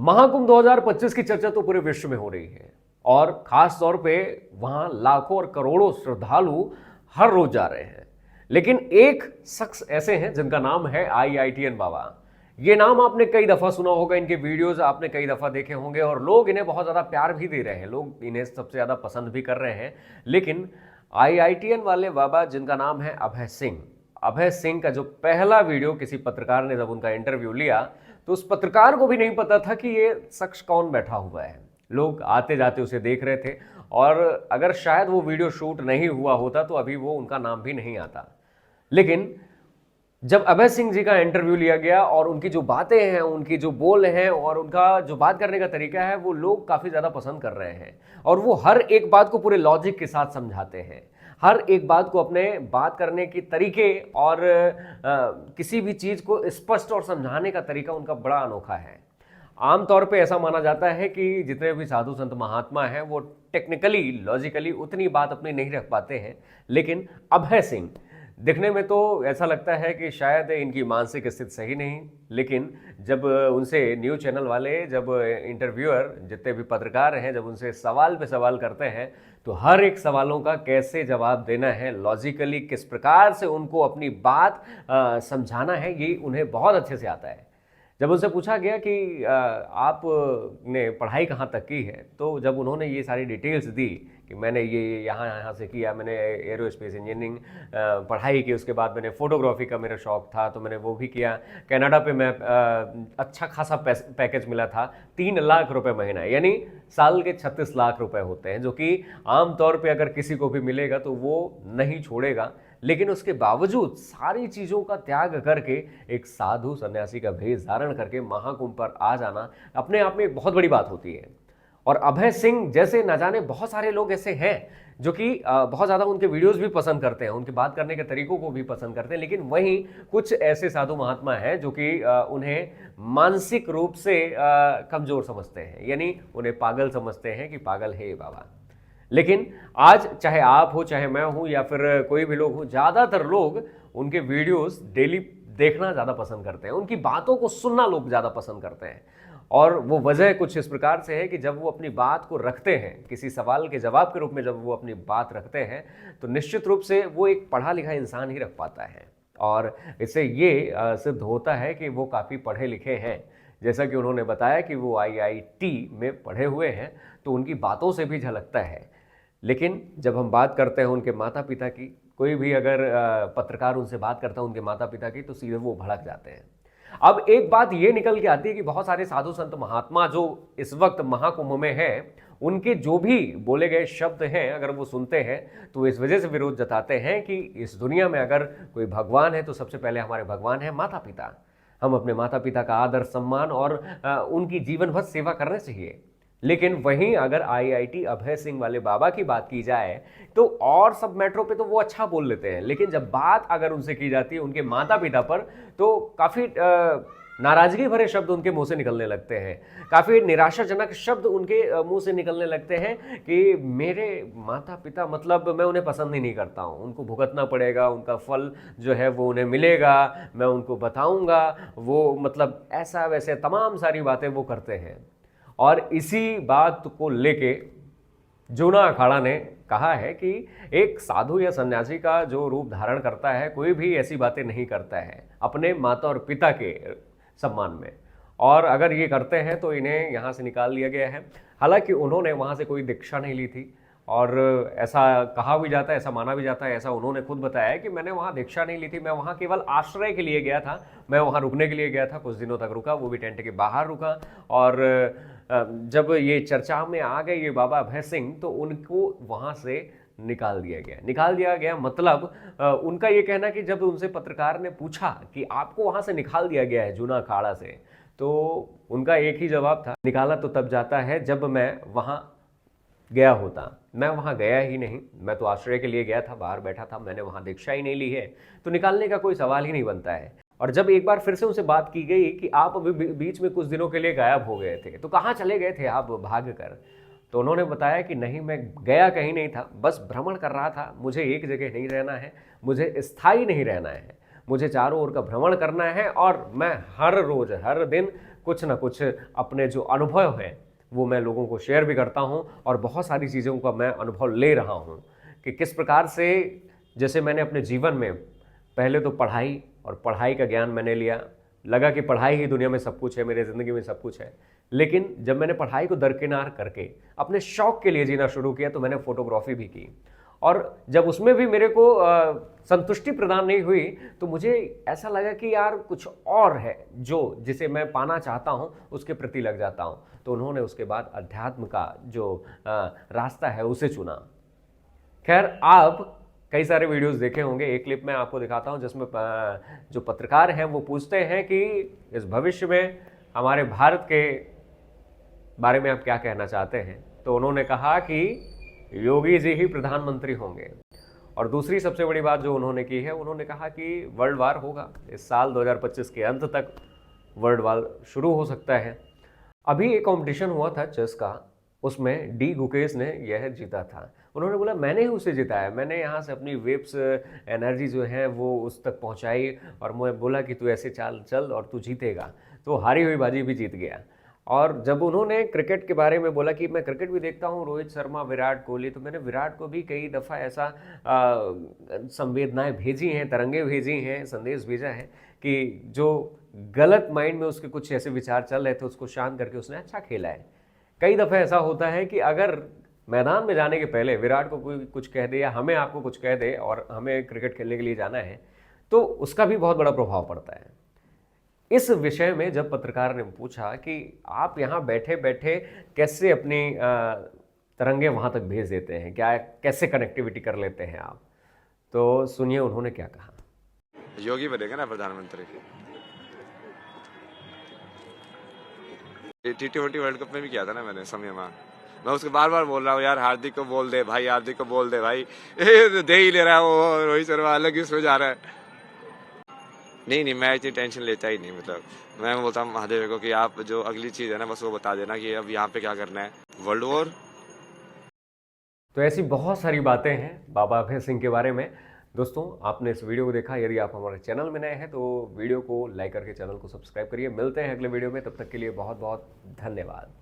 महाकुंभ 2025 की चर्चा तो पूरे विश्व में हो रही है और खास तौर पे वहां लाखों और करोड़ों श्रद्धालु हर रोज जा रहे हैं। लेकिन एक शख्स ऐसे हैं जिनका नाम है IITN बाबा। ये नाम आपने कई दफा सुना होगा, इनके वीडियोस आपने कई दफा देखे होंगे और लोग इन्हें बहुत ज्यादा प्यार भी दे रहे हैं, लोग इन्हें सबसे ज्यादा पसंद भी कर रहे हैं। लेकिन IITN वाले बाबा जिनका नाम है अभय सिंह का जो पहला वीडियो किसी पत्रकार ने जब उनका इंटरव्यू लिया तो उस पत्रकार को भी नहीं पता था कि ये शख्स कौन बैठा हुआ है। लोग आते जाते उसे देख रहे थे और अगर शायद वो वीडियो शूट नहीं हुआ होता तो अभी वो उनका नाम भी नहीं आता। लेकिन जब अभय सिंह जी का इंटरव्यू लिया गया और उनकी जो बातें हैं, उनकी जो बोल हैं और उनका जो बात करने का तरीका है, वो लोग काफ़ी ज़्यादा पसंद कर रहे हैं और वो हर एक बात को पूरे लॉजिक के साथ समझाते हैं। हर एक बात को अपने बात करने के तरीके और किसी भी चीज़ को स्पष्ट और समझाने का तरीका उनका बड़ा अनोखा है। आमतौर पे ऐसा माना जाता है कि जितने भी साधु संत महात्मा हैं वो टेक्निकली लॉजिकली उतनी बात अपनी नहीं रख पाते हैं, लेकिन अभय सिंह दिखने में तो ऐसा लगता है कि शायद इनकी मानसिक स्थिति सही नहीं। लेकिन जब उनसे न्यूज़ चैनल वाले, जब इंटरव्यूअर, जितने भी पत्रकार हैं, जब उनसे सवाल पे सवाल करते हैं तो हर एक सवालों का कैसे जवाब देना है, लॉजिकली किस प्रकार से उनको अपनी बात समझाना है, ये उन्हें बहुत अच्छे से आता है। जब उनसे पूछा गया कि आपने पढ़ाई कहाँ तक की है, तो जब उन्होंने ये सारी डिटेल्स दी कि मैंने ये यहाँ से किया, मैंने एरोस्पेस इंजीनियरिंग पढ़ाई की, उसके बाद मैंने फोटोग्राफी का मेरा शौक था तो मैंने वो भी किया। कनाडा पे मैं अच्छा खासा पैकेज मिला था, 3 लाख रुपए महीना, यानी साल के 36 लाख रुपए होते हैं, जो कि आमतौर पे अगर किसी को भी मिलेगा तो वो नहीं छोड़ेगा। लेकिन उसके बावजूद सारी चीज़ों का त्याग करके एक साधु सन्यासी का भेष धारण करके महाकुंभ पर आ जाना अपने आप में एक बहुत बड़ी बात होती है। और अभय सिंह जैसे न जाने बहुत सारे लोग ऐसे हैं जो कि बहुत ज़्यादा उनके वीडियोस भी पसंद करते हैं, उनके बात करने के तरीकों को भी पसंद करते हैं। लेकिन वहीं कुछ ऐसे साधु महात्मा हैं जो कि उन्हें मानसिक रूप से कमज़ोर समझते हैं, यानी उन्हें पागल समझते हैं कि पागल है ये बाबा। लेकिन आज चाहे आप हो, चाहे मैं हूं या फिर कोई भी लोग हो, ज़्यादातर लोग उनके वीडियोस डेली देखना ज़्यादा पसंद करते हैं, उनकी बातों को सुनना लोग ज़्यादा पसंद करते हैं। और वो वजह कुछ इस प्रकार से है कि जब वो अपनी बात को रखते हैं, किसी सवाल के जवाब के रूप में जब वो अपनी बात रखते हैं तो निश्चित रूप से वो एक पढ़ा लिखा इंसान ही रख पाता है। और इससे ये सिद्ध होता है कि वो काफ़ी पढ़े लिखे हैं। जैसा कि उन्होंने बताया कि वो IIT में पढ़े हुए हैं, तो उनकी बातों से भी झलकता है। लेकिन जब हम बात करते हैं उनके माता पिता की, कोई भी अगर पत्रकार उनसे बात करता है उनके माता पिता की, तो सीधे वो भड़क जाते हैं। अब एक बात ये निकल के आती है कि बहुत सारे साधु संत महात्मा जो इस वक्त महाकुंभ में हैं, उनके जो भी बोले गए शब्द हैं अगर वो सुनते हैं तो इस वजह से विरोध जताते हैं कि इस दुनिया में अगर कोई भगवान है तो सबसे पहले हमारे भगवान है माता पिता। हम अपने माता पिता का आदर सम्मान और उनकी जीवन भर सेवा करने चाहिए। लेकिन वहीं अगर IIT अभय सिंह वाले बाबा की बात की जाए तो और सब मैटरों पे तो वो अच्छा बोल लेते हैं, लेकिन जब बात अगर उनसे की जाती है उनके माता पिता पर तो काफ़ी नाराजगी भरे शब्द उनके मुंह से निकलने लगते हैं, काफ़ी निराशाजनक शब्द उनके मुंह से निकलने लगते हैं कि मेरे माता पिता, मतलब मैं उन्हें पसंद ही नहीं करता हूँ, उनको भुगतना पड़ेगा, उनका फल जो है वो उन्हें मिलेगा, मैं उनको बताऊँगा, वो मतलब ऐसा वैसे तमाम सारी बातें वो करते हैं। और इसी बात को लेके जूना अखाड़ा ने कहा है कि एक साधु या सन्यासी का जो रूप धारण करता है, कोई भी ऐसी बातें नहीं करता है अपने माता और पिता के सम्मान में, और अगर ये करते हैं तो इन्हें यहाँ से निकाल दिया गया है। हालांकि उन्होंने वहाँ से कोई दीक्षा नहीं ली थी और ऐसा कहा भी जाता है, ऐसा माना भी जाता है, ऐसा उन्होंने खुद बताया है कि मैंने वहाँ दीक्षा नहीं ली थी, मैं वहाँ केवल आश्रय के लिए गया था, मैं वहाँ रुकने के लिए गया था, कुछ दिनों तक रुका, वो भी टेंट के बाहर रुका। और जब ये चर्चा में आ गए ये बाबा अभय सिंह तो उनको वहाँ से निकाल दिया गया। मतलब उनका ये कहना कि जब उनसे पत्रकार ने पूछा कि आपको वहाँ से निकाल दिया गया है जूना अखाड़ा से, तो उनका एक ही जवाब था, निकाला तो तब जाता है जब मैं वहाँ गया होता, मैं वहाँ गया ही नहीं, मैं तो आश्रय के लिए गया था, बाहर बैठा था, मैंने वहाँ दीक्षा ही नहीं ली है, तो निकालने का कोई सवाल ही नहीं बनता है। और जब एक बार फिर से उनसे बात की गई कि आप अभी बीच में कुछ दिनों के लिए गायब हो गए थे, तो कहाँ चले गए थे आप भाग कर, तो उन्होंने बताया कि नहीं, मैं गया कहीं नहीं था, बस भ्रमण कर रहा था, मुझे एक जगह नहीं रहना है, मुझे स्थायी नहीं रहना है, मुझे चारों ओर का भ्रमण करना है और मैं हर रोज हर दिन कुछ ना कुछ अपने जो अनुभव हैं वो मैं लोगों को शेयर भी करता हूं और बहुत सारी चीज़ों का मैं अनुभव ले रहा हूं कि किस प्रकार से, जैसे मैंने अपने जीवन में पहले तो पढ़ाई, और पढ़ाई का ज्ञान मैंने लिया, लगा कि पढ़ाई ही दुनिया में सब कुछ है, मेरे ज़िंदगी में सब कुछ है। लेकिन जब मैंने पढ़ाई को दरकिनार करके अपने शौक के लिए जीना शुरू किया तो मैंने फोटोग्राफी भी की, और जब उसमें भी मेरे को संतुष्टि प्रदान नहीं हुई तो मुझे ऐसा लगा कि यार कुछ और है जो जिसे मैं पाना चाहता हूँ, उसके प्रति लग जाता हूँ। तो उन्होंने उसके बाद अध्यात्म का जो रास्ता है उसे चुना। खैर, आप कई सारे वीडियोस देखे होंगे, एक क्लिप मैं आपको दिखाता हूं जिसमें जो पत्रकार हैं वो पूछते हैं कि इस भविष्य में हमारे भारत के बारे में आप क्या कहना चाहते हैं। तो उन्होंने कहा कि योगी जी ही प्रधानमंत्री होंगे। और दूसरी सबसे बड़ी बात जो उन्होंने की है, उन्होंने कहा कि वर्ल्ड वार होगा, इस साल 2025 के अंत तक वर्ल्ड वार शुरू हो सकता है। अभी एक कंपटीशन हुआ था चेस का, उसमें डी गुकेश ने यह जीता था। उन्होंने बोला मैंने ही उसे जिताया, मैंने यहाँ से अपनी वेब्स एनर्जी जो है वो उस तक पहुँचाई और मैं बोला कि तू ऐसे चाल चल और तू जीतेगा। तो हारी हुई बाजी भी जीत गया। और जब उन्होंने क्रिकेट के बारे में बोला कि मैं क्रिकेट भी देखता हूँ, रोहित शर्मा, विराट कोहली, तो मैंने विराट को भी कई दफ़ा ऐसा संवेदनाएं भेजी हैं, तरंगे भेजी हैं, संदेश भेजा है कि जो गलत माइंड में उसके कुछ ऐसे विचार चल रहे थे उसको शांत करके उसने अच्छा खेला है। कई दफ़े ऐसा होता है कि अगर मैदान में जाने के पहले विराट को कोई कुछ कह दे या हमें आपको कुछ कह दे और हमें क्रिकेट खेलने के लिए जाना है तो उसका भी बहुत बड़ा प्रभाव पड़ता है। इस विषय में जब पत्रकार ने पूछा कि आप यहाँ बैठे बैठे कैसे अपनी तरंगे वहाँ तक भेज देते हैं, क्या कैसे कनेक्टिविटी कर लेते हैं आप, तो सुनिए उन्होंने क्या कहा। योगी बनेगा ना प्रधानमंत्री। T20 वर्ल्ड कप में भी किया था ना मैंने समय में, मैं उसको बार बार बोल रहा हूँ यार हार्दिक को बोल दे भाई, हार्दिक को बोल दे भाई, दे ही ले रहा है वो, रोहित शर्मा अलग ही उसमें जा रहा है। नहीं, मैं इतनी टेंशन लेता ही नहीं, मतलब मैं बोलता हूँ महादेव को कि आप जो अगली चीज है ना बस वो बता देना कि अब यहाँ पे क्या करना है, वर्ल्ड वॉर। तो ऐसी बहुत सारी बातें हैं बाबा अभय सिंह के बारे में। दोस्तों, आपने इस वीडियो को देखा, यदि आप हमारे चैनल में नए हैं तो वीडियो को लाइक करके चैनल को सब्सक्राइब करिए। मिलते हैं अगले वीडियो में, तब तक के लिए बहुत बहुत धन्यवाद।